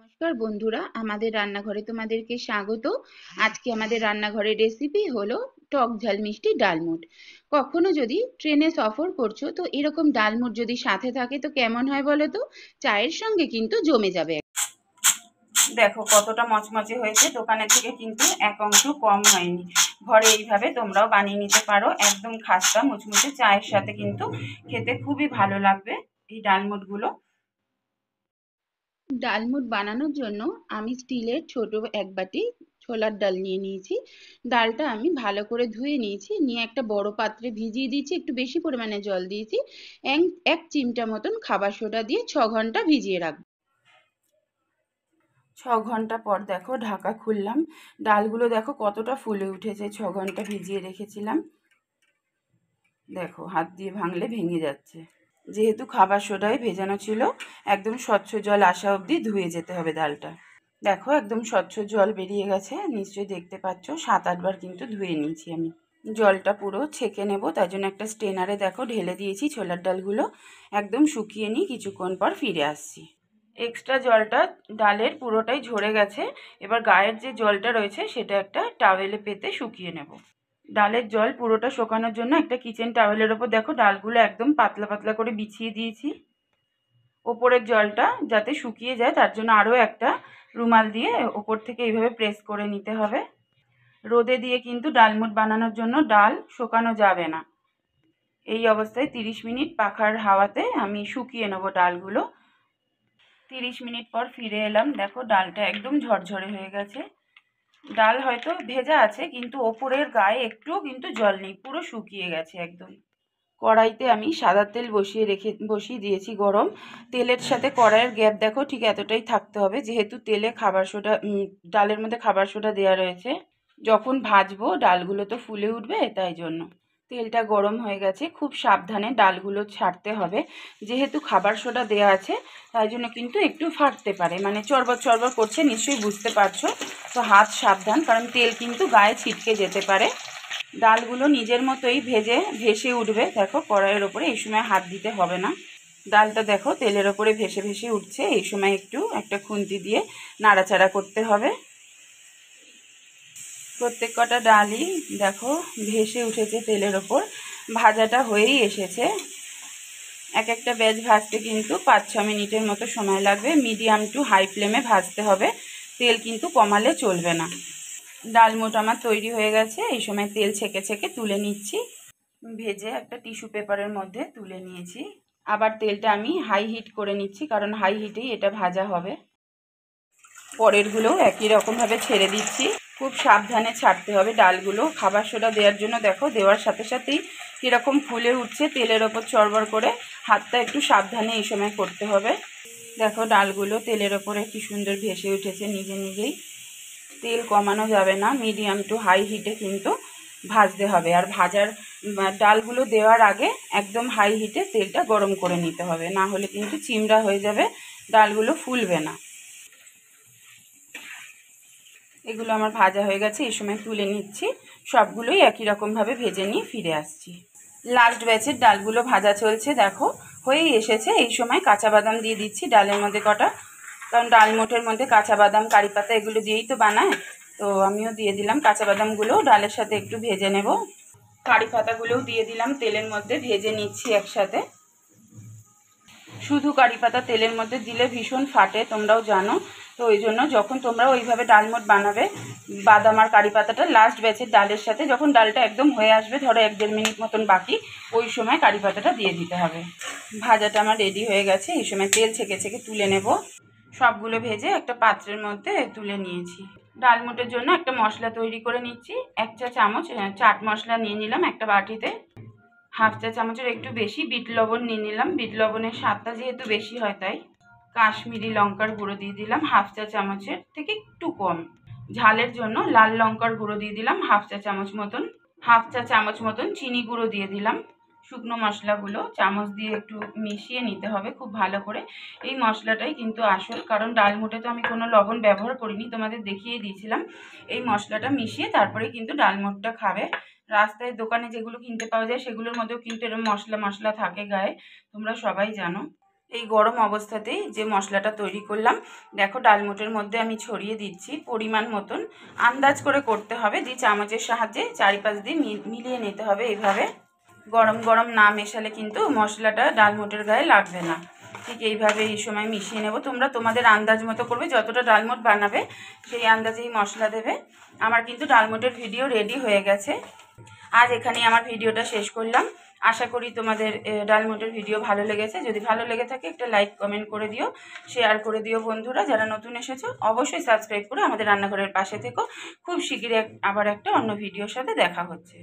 নমস্কার বন্ধুরা, আমাদের রান্নাঘরে তোমাদেরকে স্বাগত। আজকে আমাদের রান্নাঘরের রেসিপি হলো টক ঝাল মিষ্টি ডালমুট। কখনো যদি ট্রেনে সফর করছো তো এরকম ডালমুট যদি সাথে থাকে তো কেমন হয় বলো তো? চায়ের সঙ্গে কিন্তু জমে যাবে। দেখো কতটা মচমচে হয়েছে, দোকানের থেকে কিন্তু এক অংশ কম হয়নি। ঘরে এইভাবে তোমরাও বানিয়ে নিতে পারো, একদম খাস্তা মুচমুচে চায়ের সাথে কিন্তু খেতে খুবই ভালো লাগবে এই ডালমুটগুলো। ডালমুট বানানোর জন্য আমি স্টিলের ছোট এক বাটি ছোলার ডাল নিয়ে নিয়েছি। ডালটা আমি ভালো করে ধুয়ে নিয়েছি, নিয়ে একটা বড় পাত্রে ভিজিয়ে দিয়েছি, একটু বেশি পরিমাণে জল দিয়েছি। এক চিমটা মতন খাবার সোডা দিয়ে 6 ঘন্টা ভিজিয়ে রাখবো। 6 ঘন্টা পর দেখো ঢাকা খুললাম, ডালগুলো দেখো কতটা ফুলে উঠেছে। 6 ঘন্টা ভিজিয়ে রেখেছিলাম, দেখো হাত দিয়ে ভাঙলে ভেঙে যাচ্ছে। যেহেতু খাবার সোডায় ভেজানো ছিল, একদম স্বচ্ছ জল আসা অবধি ধুয়ে যেতে হবে ডালটা। দেখো একদম স্বচ্ছ জল বেরিয়ে গেছে, নিশ্চয়ই দেখতে পাচ্ছ। 7-8 বার কিন্তু ধুয়ে নিয়েছি আমি। জলটা পুরো ছেঁকে নেব, তাই জন্য একটা স্ট্রেনারে দেখো ঢেলে দিয়েছি ছোলার ডালগুলো। একদম শুকিয়ে নিয়ে কিছুক্ষণ পর ফিরে আসছি। এক্সট্রা জলটা ডালের পুরোটাই ঝরে গেছে। এবার গায়ের যে জলটা রয়েছে সেটা একটা টাওয়েলে পেতে শুকিয়ে নেব। ডালের জল পুরোটা শুকানোর জন্য একটা কিচেন টাওয়েলের ওপর দেখো ডালগুলো একদম পাতলা পাতলা করে বিছিয়ে দিয়েছি। ওপরের জলটা যাতে শুকিয়ে যায় তার জন্য আরও একটা রুমাল দিয়ে ওপর থেকে এইভাবে প্রেস করে নিতে হবে। রোদে দিয়ে কিন্তু ডালমুট বানানোর জন্য ডাল শুকানো যাবে না। এই অবস্থায় 30 মিনিট পাখার হাওয়াতে আমি শুকিয়ে নেব ডালগুলো। 30 মিনিট পর ফিরে এলাম, দেখো ডালটা একদম ঝরঝরে হয়ে গেছে। ডাল হয়তো ভেজা আছে কিন্তু ওপরের গায়ে একটুও কিন্তু জল নেই, পুরো শুকিয়ে গেছে একদম। কড়াইতে আমি সাদা তেল বসিয়ে দিয়েছি গরম। তেলের সাথে কড়াইয়ের গ্যাপ দেখো ঠিক এতটাই থাকতে হবে, যেহেতু তেলে খাবার সোডা ডালের মধ্যে খাবার সোডা দেওয়া রয়েছে। যখন ভাজবো ডালগুলো তো ফুলে উঠবে, তাই জন্য তেলটা গরম হয়ে গেছে। খুব সাবধানে ডালগুলো ছাড়তে হবে, যেহেতু খাবার সোডা দেওয়া আছে তাই জন্য কিন্তু একটু ফাটতে পারে, মানে চড়বড় চড়বড় করছে, নিশ্চয়ই বুঝতে পারছো। তো হাত সাবধান, কারণ তেল কিন্তু গায়ে ছিটকে যেতে পারে। ডালগুলো নিজের মতোই ভেসে উঠবে, দেখো কড়াইয়ের ওপরে এই সময় হাত দিতে হবে না। ডালটা দেখো তেলের ওপরে ভেসে ভেসে উঠছে, এই সময় একটু একটা খুন্তি দিয়ে নাড়াচাড়া করতে হবে। প্রত্যেক কটা ডালই দেখো ভেসে উঠেছে তেলের ওপর, ভাজাটা হয়েই এসেছে। এক একটা ব্যাচ ভাজতে কিন্তু 5-6 মিনিটের মতো সময় লাগবে। মিডিয়াম টু হাই ফ্লেমে ভাজতে হবে, তেল কিন্তু কমালে চলবে না। ডালমুট আমার তৈরি হয়ে গেছে, এই সময় তেল ছেঁকে ছেঁকে তুলে নিচ্ছি। ভেজে একটা টিস্যু পেপারের মধ্যে তুলে নিয়েছি। আবার তেলটা আমি হাই হিট করে নিচ্ছি, কারণ হাই হিটেই এটা ভাজা হবে। পরেরগুলোও একই রকমভাবে ছেড়ে দিচ্ছি। খুব সাবধানে ছাড়তে হবে ডালগুলো। খাবার সোডা দেওয়ার জন্য দেখো দেওয়ার সাথে সাথেই কীরকম ফুলে উঠছে তেলের ওপর চড়বড় করে। হাতটা একটু সাবধানে এই সময় করতে হবে। দেখো ডালগুলো তেলের ওপরে কি সুন্দর ভেসে উঠেছে নিজে নিজেই। তেল কমানো যাবে না, মিডিয়াম টু হাই হিটে কিন্তু ভাজতে হবে। আর ডালগুলো দেওয়ার আগে একদম হাই হিটে তেলটা গরম করে নিতে হবে, না হলে কিন্তু চিমড়া হয়ে যাবে, ডালগুলো ফুলবে না। এগুলো আমার ভাজা হয়ে গেছে, এই সময় তুলে নিচ্ছি। সবগুলোই একই রকমভাবে ভেজে নিয়ে ফিরে আসছি। লাস্ট ব্যাচের ডালগুলো ভাজা চলছে, দেখো হয়েই এসেছে। এই সময় কাঁচা বাদাম দিয়ে দিচ্ছি ডালের মধ্যে কটা, কারণ ডালমুটের মধ্যে কাঁচা বাদাম কারি পাতা এগুলো দিয়েই তো বানায়। তো আমিও দিয়ে দিলাম কাঁচা বাদামগুলো, ডালের সাথে একটু ভেজে নেব। কারি পাতাগুলোও দিয়ে দিলাম তেলের মধ্যে, ভেজে নিচ্ছি একসাথে। শুধু কারি পাতা তেলের মধ্যে দিলে ভীষণ ফাটে, তোমরাও জানো। তো ওই জন্য যখন তোমরা ওইভাবে ডালমুট বানাবে, বাদাম আর কারি পাতাটা লাস্ট ব্যাচের ডালের সাথে, যখন ডালটা একদম হয়ে আসবে, ধরো 1-1.5 মিনিট মতন বাকি, ওই সময় কারি পাতাটা দিয়ে দিতে হবে। ভাজাটা আমার রেডি হয়ে গেছে, এই সময় তেল ছেঁকে ছেঁকে তুলে নেব। সবগুলো ভেজে একটা পাত্রের মধ্যে তুলে নিয়েছি। ডালমুটের জন্য একটা মশলা তৈরি করে নিচ্ছি। 1 চা চামচ চাট মশলা নিয়ে নিলাম একটা বাটিতে। 1/2 চা চামচের একটু বেশি বিট লবণ নিয়ে নিলাম, বিট লবণের স্বাদটা যেহেতু বেশি হয় তাই। কাশ্মীরি লঙ্কার গুঁড়ো দিয়ে দিলাম 1/2 চা চামচের থেকে একটু কম। ঝালের জন্য লাল লঙ্কার গুঁড়ো দিয়ে দিলাম 1/2 চা চামচ মতন। 1/2 চা চামচ মতন চিনি গুঁড়ো দিয়ে দিলাম। শুকনো মশলাগুলো চামচ দিয়ে একটু মিশিয়ে নিতে হবে খুব ভালো করে। এই মশলাটাই কিন্তু আসল, কারণ ডালমুটে তো আমি কোনো লবণ ব্যবহার করিনি, তোমাদের দেখিয়ে দিয়েছিলাম। এই মশলাটা মিশিয়ে তারপরে কিন্তু ডালমুটটা খাবে। রাস্তায় দোকানে যেগুলো কিনতে পাওয়া যায় সেগুলোর মধ্যেও কিন্তু এরকম মশলা মশলা থাকে গায়ে, তোমরা সবাই জানো। এই গরম অবস্থাতেই যে মশলাটা তৈরি করলাম, দেখো ডালমুটের মধ্যে আমি ছড়িয়ে দিচ্ছি পরিমাণ মতন। আন্দাজ করে করতে হবে, দিয়ে চামচের সাহায্যে চারিপাশ দিয়ে মিলিয়ে নিতে হবে। এইভাবে গরম গরম না মেশালে কিন্তু মশলাটা ডালমুটের গায়ে লাগবে না। ঠিক এইভাবে এই সময় মিশিয়ে নেব। তোমরা তোমাদের আন্দাজ মতো করবে, যতটা ডালমুট বানাবে সেই আন্দাজেই মশলা দেবে। আমার কিন্তু ডালমুটের ভিডিও রেডি হয়ে গেছে। আজ এখানেই আমার ভিডিওটা শেষ করলাম। আশা করি তোমাদের ডালমুটের ভিডিও ভালো লেগেছে। যদি ভালো লেগে থাকে একটা লাইক কমেন্ট করে দিও, শেয়ার করে দিও। বন্ধুরা যারা নতুন এসেছো অবশ্যই সাবস্ক্রাইব করে আমাদের রান্নাঘরের পাশে থেকো। খুব শিগগিরই আবার একটা অন্য ভিডিওর সাথে দেখা হচ্ছে।